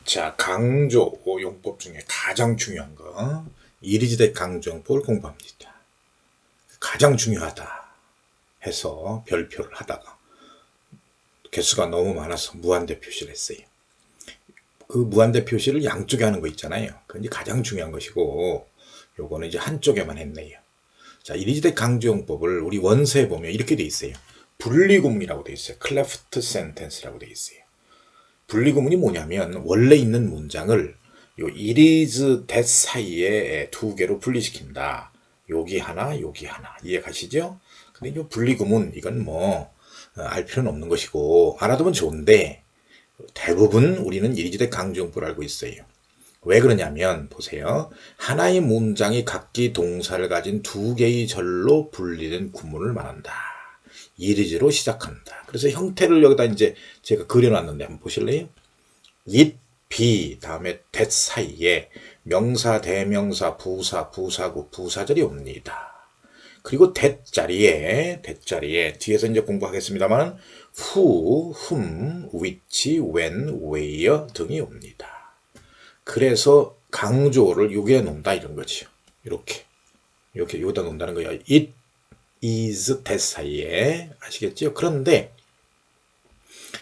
자, 강조 용법 중에 가장 중요한 거 이리지대 강조용법을 공부합니다. 가장 중요하다 해서 별표를 하다가 개수가 너무 많아서 무한대 표시를 했어요. 그 무한대 표시를 양쪽에 하는 거 있잖아요. 그게 이제 가장 중요한 것이고 요거는 이제 한쪽에만 했네요. 자, 이리지대 강조용법을 우리 원서에 보면 이렇게 돼 있어요. 분리구문이라고 돼 있어요. 클래프트 센텐스라고 돼 있어요. 분리구문이 뭐냐면 원래 있는 문장을 요 it is that 사이에 두 개로 분리시킨다. 여기 하나, 여기 하나. 이해 가시죠? 근데 이 분리구문 이건 뭐 알 필요는 없는 것이고 알아두면 좋은데 대부분 우리는 it is that 강조용법을 알고 있어요. 왜 그러냐면 보세요. 하나의 문장이 각기 동사를 가진 두 개의 절로 분리된 구문을 말한다. it is로 시작한다. 그래서 형태를 여기다 이제 제가 그려놨는데 한번 보실래요? it, be, 다음에 that 사이에 명사, 대명사, 부사, 부사구, 부사절이 옵니다. 그리고 that 자리에 뒤에서 이제 공부하겠습니다만 who, whom, which, when, where 등이 옵니다. 그래서 강조를 여기에 놓는다 이런 거죠. 이렇게 여기다 놓는다는 거예요. it is that 사이에 아시겠죠? 그런데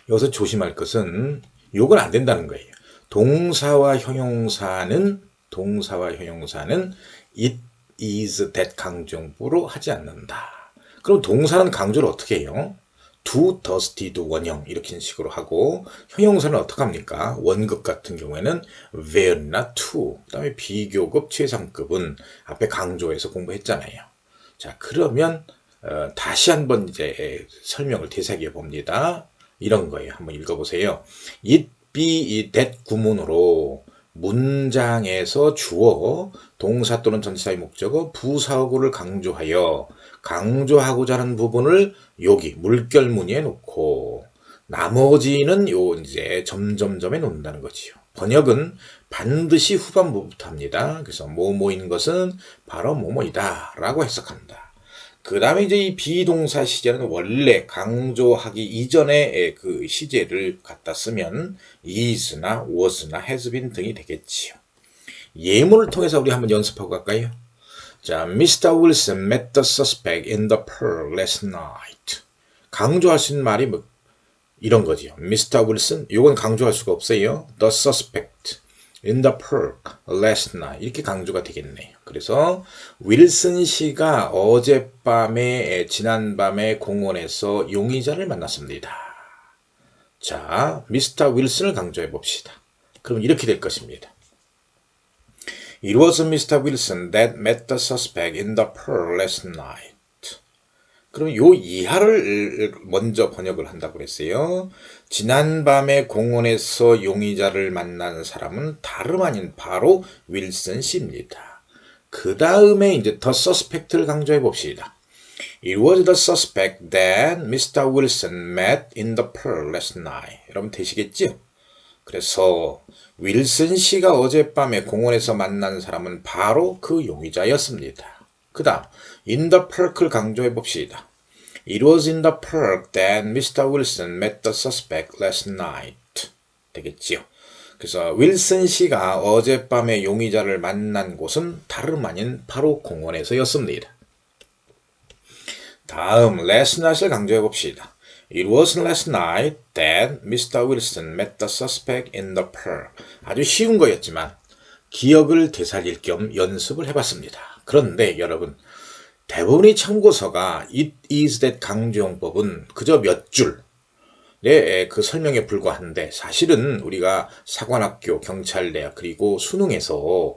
여기서 조심할 것은 요건 안 된다는 거예요. 동사와 형용사는 it is that 강조용법으로 하지 않는다. 그럼 동사는 강조를 어떻게 해요? do, does, did, 원형 이렇게 식으로 하고 형용사는 어떻게 합니까? 원급 같은 경우에는 where나 to, 그 다음에 비교급, 최상급은 앞에 강조해서 공부했잖아요. 자, 그러면 다시 한번 이제 설명을 되새겨 봅니다. 이런 거예요. 한번 읽어보세요. it, be, that 구문으로 문장에서 주어, 동사 또는 전치사의 목적어, 부사구를 강조하고자 하는 부분을 여기 물결무늬에 놓고 나머지는 요 이제 점점점에 놓는다는 거지요. 번역은 반드시 후반부부터 합니다. 그래서 뭐뭐인 것은 바로 뭐뭐이다 라고 해석한다. 그 다음에 이제 이 비동사 시제는 원래 강조하기 이전에 그 시제를 갖다 쓰면 is나 was나 has been 등이 되겠지요. 예문을 통해서 우리 한번 연습하고 갈까요? 자, Mr. Wilson met the suspect in the park last night. 강조할 수 있는 말이 뭐 이런 거지요. Mr. Wilson, 이건 강조할 수가 없어요. The suspect in the park last night. 이렇게 강조가 되겠네요. 그래서 윌슨 씨가 지난밤에 공원에서 용의자를 만났습니다. 자, 미스터 윌슨을 강조해 봅시다. 그럼 이렇게 될 것입니다. It was Mr. Wilson that met the suspect in the park last night. 그럼 요 이하를 먼저 번역을 한다고 그랬어요. 지난밤에 공원에서 용의자를 만난 사람은 다름 아닌 바로 윌슨 씨입니다. 그 다음에 이제 the suspect를 강조해 봅시다. It was the suspect that Mr. Wilson met in the park last night. 여러분 되시겠죠? 그래서 윌슨 씨가 어젯밤에 공원에서 만난 사람은 바로 그 용의자였습니다. 그 다음 in the park를 강조해 봅시다. It was in the park that Mr. Wilson met the suspect last night. 되겠지요? 그래서 윌슨 씨가 어젯밤에 용의자를 만난 곳은 다름 아닌 바로 공원에서였습니다. 다음 last night을 강조해 봅시다. It was last night that Mr. Wilson met the suspect in the park. 아주 쉬운 거였지만 기억을 되살릴 겸 연습을 해봤습니다. 그런데 여러분 대부분의 참고서가 it is that 강조용법은 그저 몇 줄의 그 설명에 불과한데 사실은 우리가 사관학교, 경찰대학 그리고 수능에서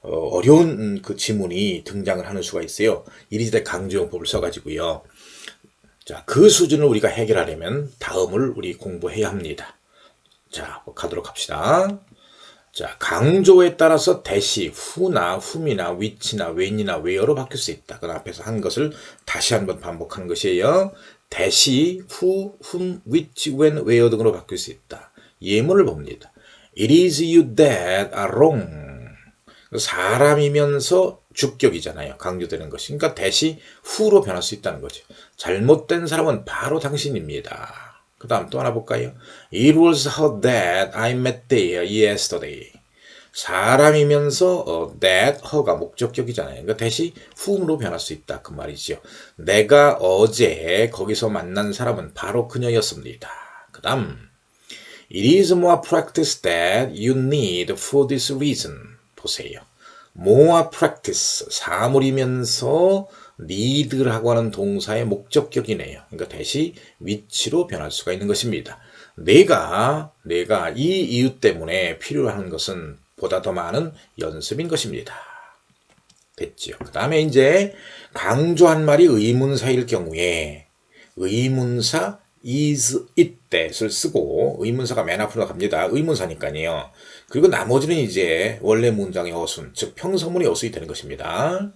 어려운 그 지문이 등장을 하는 수가 있어요. it is that 강조용법을 써가지고요. 자, 그 수준을 우리가 해결하려면 다음을 우리 공부해야 합니다. 자, 가도록 합시다. 자, 강조에 따라서 대시, who나 whom이나 which나 when이나 where로 바뀔 수 있다. 그 앞에서 한 것을 다시 한번 반복하는 것이에요. 대시, who, whom, which, when, where 등으로 바뀔 수 있다. 예문을 봅니다. It is you that are wrong. 사람이면서 주격이잖아요. 강조되는 것이. 그러니까 대시 who로 변할 수 있다는 거죠. 잘못된 사람은 바로 당신입니다. 그 다음 또 하나 볼까요? It was her that I met there yesterday. 사람이면서 that, her가 목적격이잖아요. 그러니까 대시 whom으로 변할 수 있다. 그 말이죠. 내가 어제 거기서 만난 사람은 바로 그녀였습니다. 그 다음 It is more practice that you need for this reason. 보세요. more practice, 사물이면서 need라고 하는 동사의 목적격이네요. 그러니까 대시 위치로 변할 수가 있는 것입니다. 내가 이 이유 때문에 필요로 하는 것은 보다 더 많은 연습인 것입니다. 됐죠. 그 다음에 이제 강조한 말이 의문사일 경우에 의문사 is it that을 쓰고 의문사가 맨 앞으로 갑니다. 의문사니까요. 그리고 나머지는 이제 원래 문장의 어순, 즉 평서문의 어순이 되는 것입니다.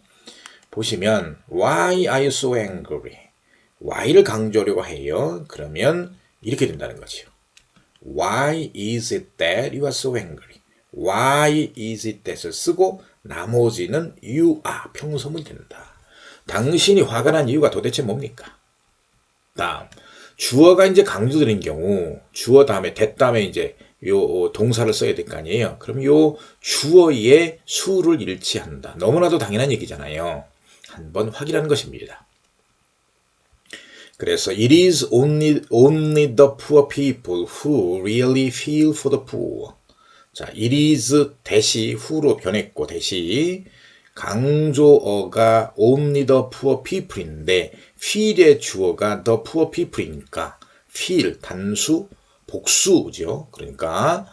보시면 Why are you so angry? Why를 강조하려고 해요. 그러면 이렇게 된다는 거죠. Why is it that you are so angry? Why is it that을 쓰고 나머지는 you are 평서문이 된다. 당신이 화가 난 이유가 도대체 뭡니까? 다음 주어가 이제 강조되는 경우 주어 다음에 that 다음에 이제 요 동사를 써야 될 거 아니에요. 그럼 요 주어의 수를 일치한다. 너무나도 당연한 얘기잖아요. 한번 확인하는 것입니다. 그래서 it is only the poor people who really feel for the poor. 자, it is 대시 who로 변했고 대시 강조어가 only the poor people인데 feel의 주어가 the poor people이니까 feel 단수 복수죠. 그러니까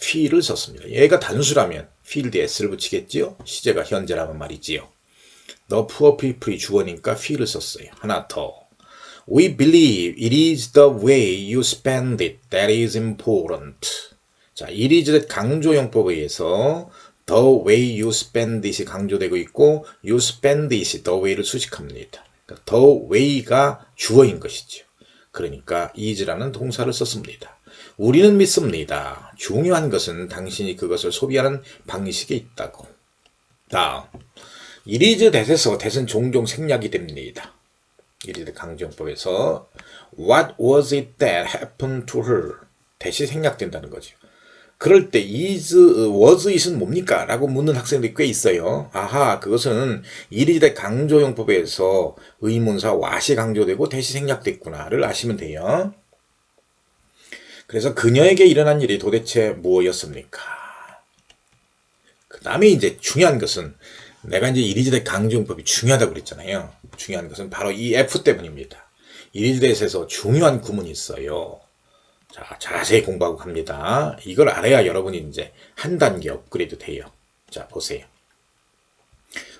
feel을 썼습니다. 얘가 단수라면 feel 뒤에 s를 붙이겠지요. 시제가 현재라는 말이지요. The poor people이 주어니까 feel을 썼어요. 하나 더. We believe it is the way you spend it that is important. 자, it is that 강조용법에 의해서 the way you spend it이 강조되고 있고 you spend it이 the way를 수식합니다. 그러니까 the way가 주어인 것이죠. 그러니까 is라는 동사를 썼습니다. 우리는 믿습니다. 중요한 것은 당신이 그것을 소비하는 방식에 있다고. 다음, it is that에서 that은 종종 생략이 됩니다. it is 강조용법에서 What was it that happened to her? that이 생략된다는 거죠. 그럴 때 was it은 뭡니까? 라고 묻는 학생들이 꽤 있어요. 아하, 그것은 it is that 강조용법에서 의문사 what이 강조되고 that이 생략됐구나를 아시면 돼요. 그래서 그녀에게 일어난 일이 도대체 무엇이었습니까? 그 다음에 이제 중요한 것은 내가 이제 it is that 강조용법이 중요하다고 그랬잖아요. 중요한 것은 바로 이 F 때문입니다. it is that에서 중요한 구문이 있어요. 자, 자세히 공부하고 갑니다. 이걸 알아야 여러분이 이제 한 단계 업그레이드 돼요. 자, 보세요.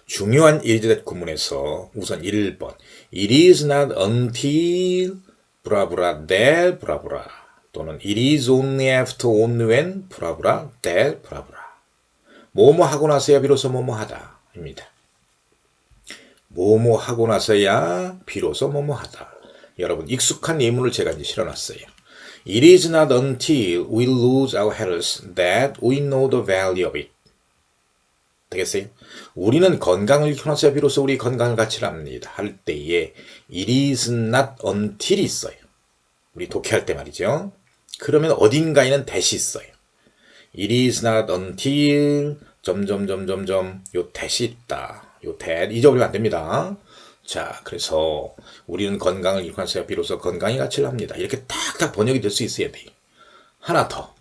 중요한 it is that 구문에서 우선 1번 It is not until 브라브라 that 브라브라 또는 It is only after only when 브라브라 that 브라브라 뭐뭐 하고 나서야 비로소 뭐뭐 하다 입니다. 뭐뭐 하고 나서야 비로소 뭐뭐 하다. 여러분 익숙한 예문을 제가 이제 실어놨어요. It is not until we lose our health that we know the value of it. 되겠어요? 우리는 건강을 잃고 나서야 비로소 우리 건강을 가치를 압니다. 할 때에 it is not until이 있어요. 우리 독해할 때 말이죠. 그러면 어딘가에는 that이 있어요. It is not until 점점점점점 요 that이 있다. 요 that 잊어버리면 안 됩니다. 자, 그래서 우리는 건강을 잃고 나서야 비로소 건강이 가치를 합니다. 이렇게 탁탁 번역이 될 수 있어야 돼요. 하나 더.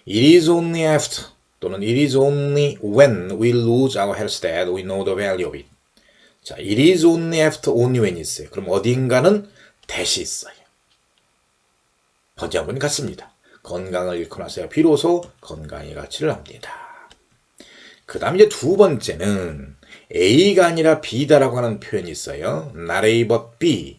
It is only after 또는 it is only when we lose our health that we know the value of it. 자, it is only after only when 있어요. 그럼 어딘가는 that이 있어요. 번역은 같습니다. 건강을 잃고 나서야 비로소 건강의 가치를 합니다. 그 다음 이제 두 번째는 A가 아니라 B다라고 하는 표현이 있어요. Not A but B,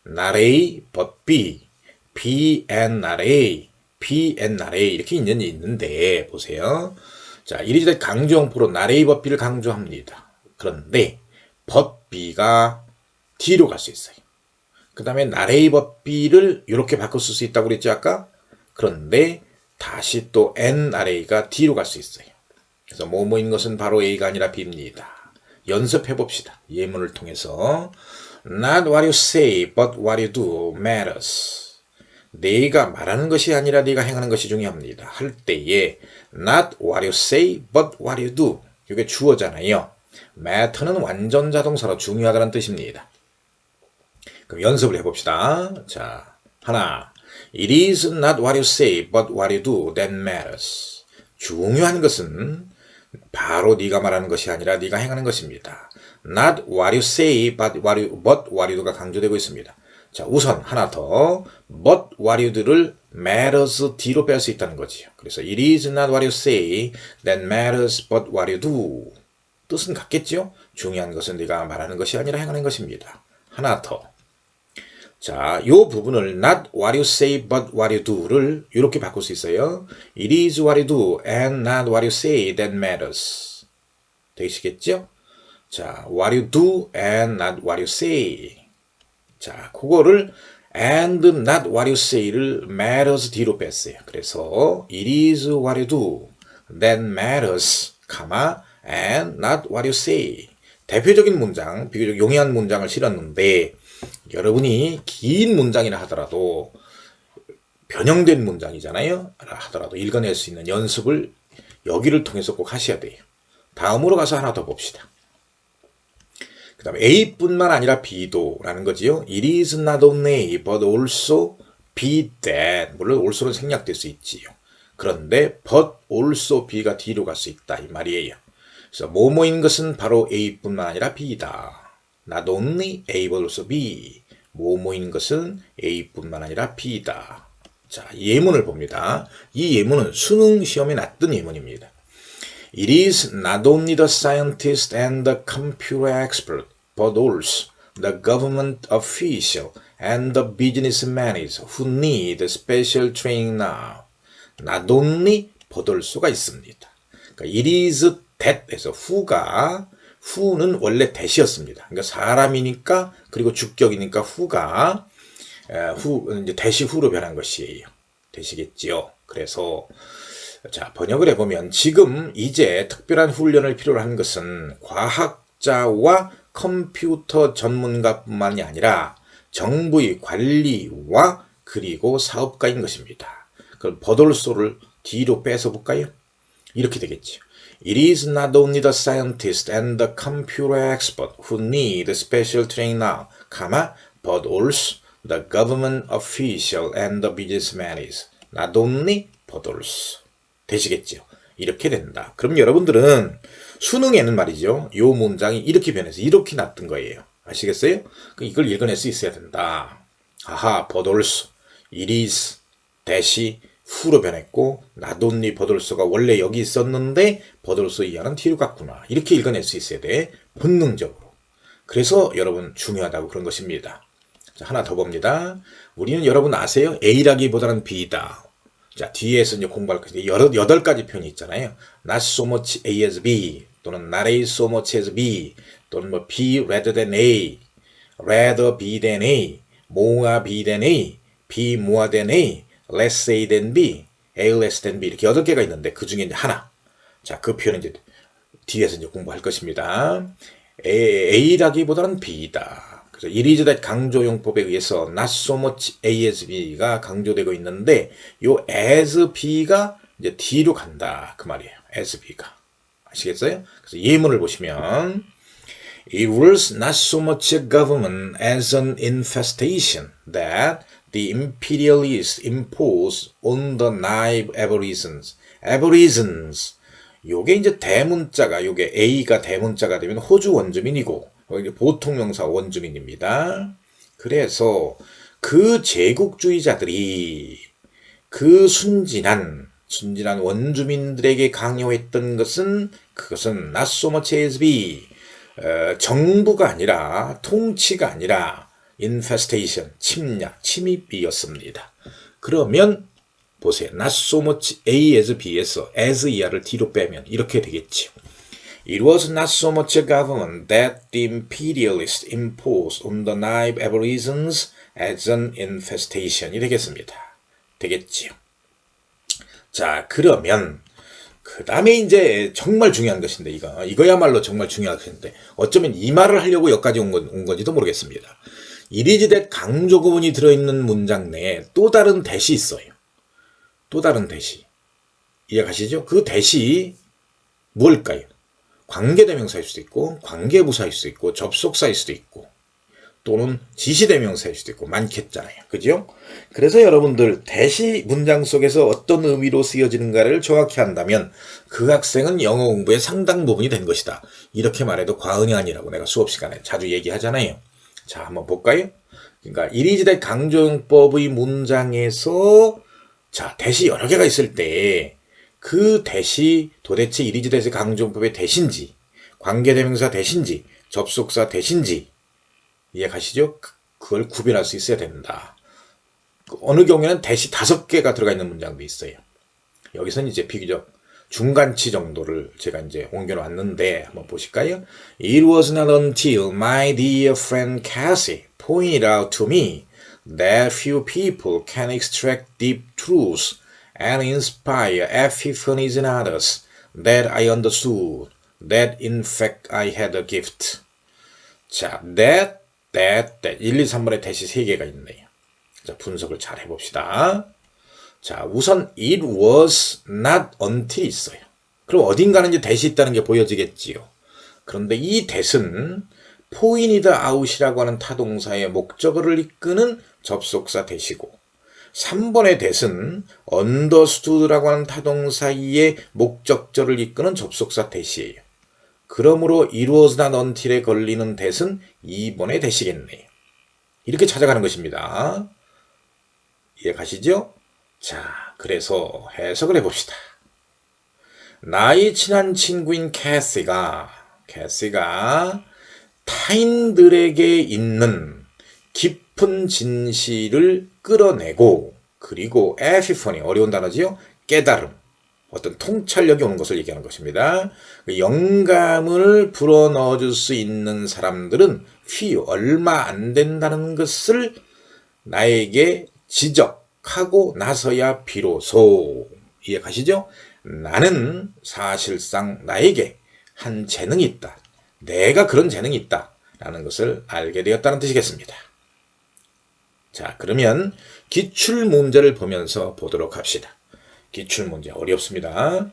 Not A but B, B and not A, B and not A 이렇게 있는데 보세요. 자, 이리저리 강조형포로 not A but B를 강조합니다. 그런데 but B가 D로 갈 수 있어요. 그 다음에 not A but B를 이렇게 바꿔 쓸 수 있다고 그랬죠 아까? 그런데 다시 또 and not A가 D로 갈 수 있어요. 그래서 뭐뭐인 것은 바로 A가 아니라 B입니다. 연습해 봅시다. 예문을 통해서 Not what you say, but what you do matters. 네가 말하는 것이 아니라 네가 행하는 것이 중요합니다. 할 때에 not what you say but what you do. 이게 주어잖아요. matter는 완전 자동사로 중요하다는 뜻입니다. 그럼 연습을 해봅시다. 자, 하나. It is not what you say but what you do that matters. 중요한 것은 바로 네가 말하는 것이 아니라 네가 행하는 것입니다. Not what you say but what you do가 강조되고 있습니다. 자, 우선 하나 더 but what you do를 matters 뒤로 뺄 수 있다는 거지요. 그래서 it is not what you say that matters but what you do. 뜻은 같겠죠? 중요한 것은 네가 말하는 것이 아니라 행하는 것입니다. 하나 더. 자, 요 부분을 not what you say but what you do를 이렇게 바꿀 수 있어요. It is what you do and not what you say that matters. 되시겠죠? 자, what you do and not what you say. 자, 그거를 and not what you say를 matters 뒤로 뺐어요. 그래서 it is what you do that matters, and not what you say. 대표적인 문장, 비교적 용이한 문장을 실었는데 여러분이 긴 문장이라 하더라도 변형된 문장이잖아요. 하더라도 읽어낼 수 있는 연습을 여기를 통해서 꼭 하셔야 돼요. 다음으로 가서 하나 더 봅시다. 그 다음에 A뿐만 아니라 B도 라는 거지요. It is not only A but also B that. 물론 also는 생략될 수 있지요. 그런데 but also B가 뒤로 갈 수 있다 이 말이에요. 그래서 뭐뭐인 것은 바로 A뿐만 아니라 B다. Not only A but also B. 뭐뭐인 것은 A뿐만 아니라 B다. 자, 예문을 봅니다. 이 예문은 수능 시험에 났던 예문입니다. It is not only the scientist and the computer expert, but also the government official and the businessmen who need special training now. Not only but also가 있습니다. 그러니까 it is that에서 who는 원래 that이었습니다. 그러니까 사람이니까 그리고 주격이니까 who가 이제 that이 who로 변한 것이에요. 되시겠지요? 그래서 자, 번역을 해보면 지금 이제 특별한 훈련을 필요로 하는 것은 과학자와 컴퓨터 전문가뿐만이 아니라 정부의 관리와 그리고 사업가인 것입니다. 그럼 버돌소를 뒤로 빼서 볼까요? 이렇게 되겠죠. It is not only the scientist and the computer expert who need special training now, but also the government official and the businessman is. Not only, but also. 되시겠죠? 이렇게 된다. 그럼 여러분들은 수능에는 말이죠. 요 문장이 이렇게 변해서 이렇게 났던 거예요. 아시겠어요? 이걸 읽어낼 수 있어야 된다. 아하, but also. It is, 대시, who로 변했고 not only but also가 원래 여기 있었는데 but also 이하는 뒤로 갔구나. 이렇게 읽어낼 수 있어야 돼. 본능적으로. 그래서 여러분 중요하다고 그런 것입니다. 자, 하나 더 봅니다. 우리는 여러분 아세요? A라기보다는 B다. 자, 뒤에서 이제 공부할 것인데 8가지 표현이 있잖아요. Not so much A as B 또는 Not A so much as B 또는 뭐 B rather than A, rather B than A, more B than A, B more than A, less A than B, A less than B 이렇게 8개가 있는데 그 중에 이제 하나. 자, 그 표현은 이제 뒤에서 이제 공부할 것입니다. A라기보다는 B다. 그래서 it is that 강조용법에 의해서 not so much A as B가 강조되고 있는데 요 as B가 이제 뒤로 간다 그 말이에요. as B가 아시겠어요? 그래서 예문을 보시면 It was not so much a government as an infestation that the imperialists imposed on the native aborigines. aborigines. 요게 이제 대문자가 요게 A가 대문자가 되면 호주 원주민이고 보통명사 원주민입니다. 그래서 그 제국주의자들이 그 순진한 원주민들에게 강요했던 것은 그것은 not so much as be 정부가 아니라 통치가 아니라 infestation 침입이었습니다. 그러면 보세요. not so much A as B에서 as 이하를 뒤로 빼면 이렇게 되겠죠. It was not so much a government that the imperialists imposed on the native aborigines as an infestation. 이 되겠습니다. 되겠지요. 자, 그러면 그 다음에 이제 정말 중요한 것인데 이거야말로 정말 중요한 것인데 어쩌면 이 말을 하려고 여기까지 온 건지도 모르겠습니다. 이리지 that 강조 구문이 들어있는 문장 내에 또 다른 대시 있어요. 또 다른 대시. 이해가시죠? 그 대시 뭘까요? 관계대명사일 수도 있고 관계부사일 수도 있고 접속사일 수도 있고 또는 지시대명사일 수도 있고 많겠잖아요. 그죠? 그래서 여러분들 대시 문장 속에서 어떤 의미로 쓰여지는가를 정확히 한다면 그 학생은 영어 공부의 상당 부분이 된 것이다. 이렇게 말해도 과언이 아니라고 내가 수업 시간에 자주 얘기하잖아요. 자, 한번 볼까요? 그러니까 이리지대 강조용법의 문장에서 자, 대시 여러 개가 있을 때 그 대시 도대체 이리지대 강조용법의 대신지, 관계대명사 대신지, 접속사 대신지 이해가시죠? 그걸 구별할 수 있어야 된다. 어느 경우에는 대시 5개가 들어가 있는 문장도 있어요. 여기서는 이제 비교적 중간치 정도를 제가 이제 옮겨놨는데 한번 보실까요? It was not until my dear friend Cassie pointed out to me that few people can extract deep truths and inspire epiphanies in others that I understood that in fact I had a gift. 자, that 1, 2, 3번에 대시 3개가 있네요. 자, 분석을 잘 해봅시다. 자, 우선 it was not until 있어요. 그럼 어딘가는 이제 대시 있다는 게 보여지겠지요. 그런데 이 that은 pointed out이라고 하는 타동사의 목적어를 이끄는 접속사 that이고 3번의 that은 understood라고 하는 타동사의 목적절을 이끄는 접속사 that이에요. 그러므로 it was not until에 걸리는 that은 2번의 that이겠네요. 이렇게 찾아가는 것입니다. 이해가시죠? 자, 그래서 해석을 해봅시다. 나의 친한 친구인 캐시가 타인들에게 있는 깊은 진실을 끌어내고 그리고 에피퍼니, 어려운 단어지요? 깨달음, 어떤 통찰력이 오는 것을 얘기하는 것입니다. 영감을 불어넣어줄 수 있는 사람들은 few, 얼마 안 된다는 것을 나에게 지적하고 나서야 비로소 이해가시죠? 나는 사실상 나에게 한 재능이 있다. 내가 그런 재능이 있다. 라는 것을 알게 되었다는 뜻이겠습니다. 자, 그러면 기출문제를 보면서 보도록 합시다. 기출문제 어렵습니다.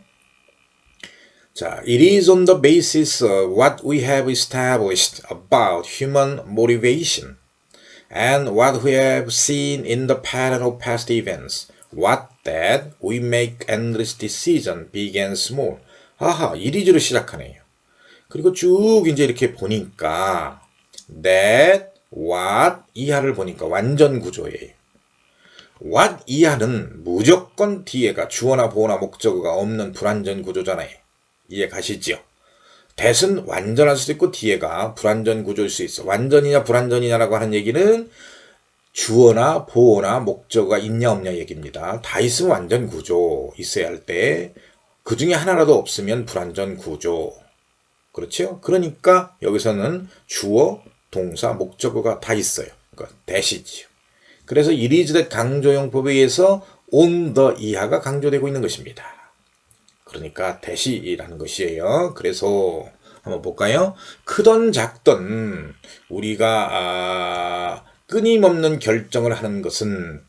자, it is on the basis of what we have established about human motivation and what we have seen in the pattern of past events, what that we make endless decision big and small. 아하, 이리즈로 시작하네요. 그리고 쭉 이제 이렇게 보니까 that, what 이하를 보니까 완전 구조예요. what 이하는 무조건 뒤에가 주어나 보어나 목적어가 없는 불완전 구조잖아요. 이해 가시죠? that은 완전할 수도 있고 뒤에가 불완전 구조일 수 있어. 완전이냐 불완전이냐라고 하는 얘기는 주어나 보어나 목적어가 있냐 없냐 얘기입니다. 다 있으면 완전 구조 있어야 할 때 그 중에 하나라도 없으면 불완전 구조. 그렇죠? 그러니까 여기서는 주어, 동사, 목적어가 다 있어요. 그러니까 that이지요. 그래서 it is that 강조용법에 의해서 on the 이하가 강조되고 있는 것입니다. 그러니까 that이라는 것이에요. 그래서 한번 볼까요? 크던 작던 우리가 끊임없는 결정을 하는 것은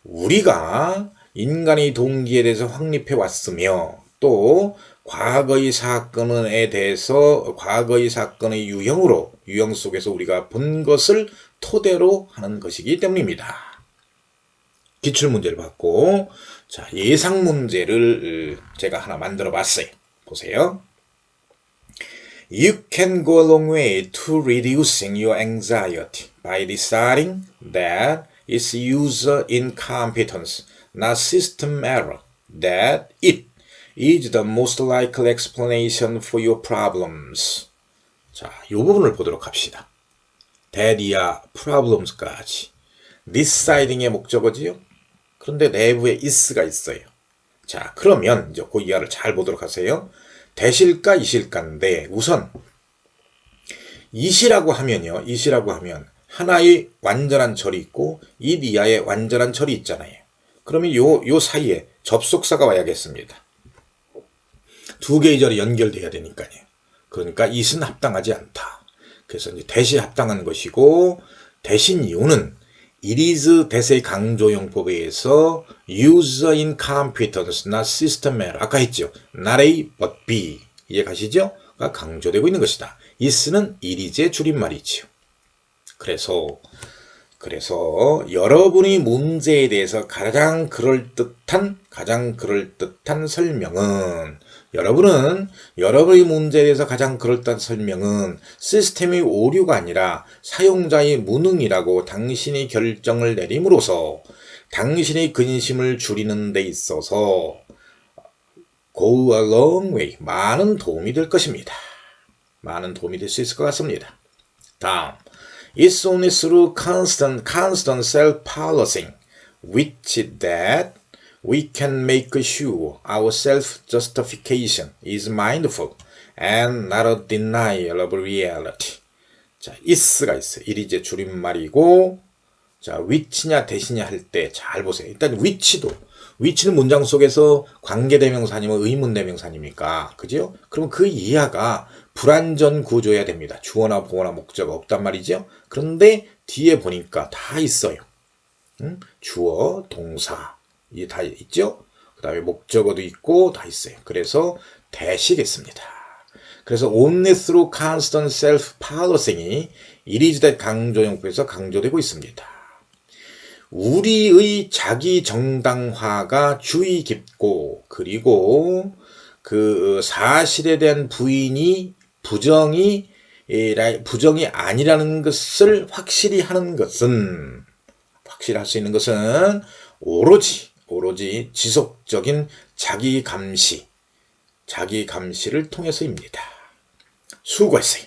우리가 인간의 동기에 대해서 확립해 왔으며 또 과거의 사건에 대해서 과거의 사건의 유형 속에서 우리가 본 것을 토대로 하는 것이기 때문입니다. 기출문제를 받고 자, 예상 문제를 제가 하나 만들어 봤어요. 보세요. You can go a long way to reducing your anxiety by deciding that it's user incompetence, not system error, that it is the most likely explanation for your problems. 자, 이 부분을 보도록 합시다. that이야 problems까지. deciding의 목적어지요? 그런데 내부에 is가 있어요. 자, 그러면 이제 그 이하를 잘 보도록 하세요. that일까 이실까인데 우선 it이라고 하면요. it이라고 하면 하나의 완전한 절이 있고 it 이하의 완전한 절이 있잖아요. 그러면 요 사이에 접속사가 와야겠습니다. 두 개의 절이 연결돼야 되니까요. 그러니까 it은 합당하지 않다. 그래서 이제 that이 합당한 것이고 대신 이유는 it is that의 강조용법에 의해서 user incompetence, not system error. 아까 했죠. not A, but B. 이해 가시죠? 가 강조되고 있는 것이다. is는 it is의 줄임말이지요. 그래서 여러분이 문제에 대해서 가장 그럴듯한 설명은 여러분의 문제에 대해서 가장 그럴듯한 설명은 시스템의 오류가 아니라 사용자의 무능이라고 당신이 결정을 내림으로써 당신의 근심을 줄이는 데 있어서 go a long way, 많은 도움이 될 것입니다. 많은 도움이 될 수 있을 것 같습니다. 다음, it's only through constant self-policing which that we can make sure our self-justification is mindful and not a denial of reality. 자, is가 있어요. it is의 줄임말이고, 자, which냐 대신냐 할 때 잘 보세요. 일단 which는 문장 속에서 관계대명사 아니면 의문대명사 아닙니까? 그죠? 그럼 그 이하가 불완전 구조여야 됩니다. 주어나 보어나 목적어 없단 말이죠. 그런데 뒤에 보니까 다 있어요. 주어, 동사 이게 다 있죠. 그 다음에 목적어도 있고 다 있어요. 그래서 대시겠습니다. 그래서 only through constant self-policing이 it is that 강조용법에서 강조되고 있습니다. 우리의 자기 정당화가 주의 깊고, 그리고 그 사실에 대한 부정이 아니라는 것을 확실히 할 수 있는 것은 오로지 지속적인 자기 감시를 통해서입니다. 수고했어요.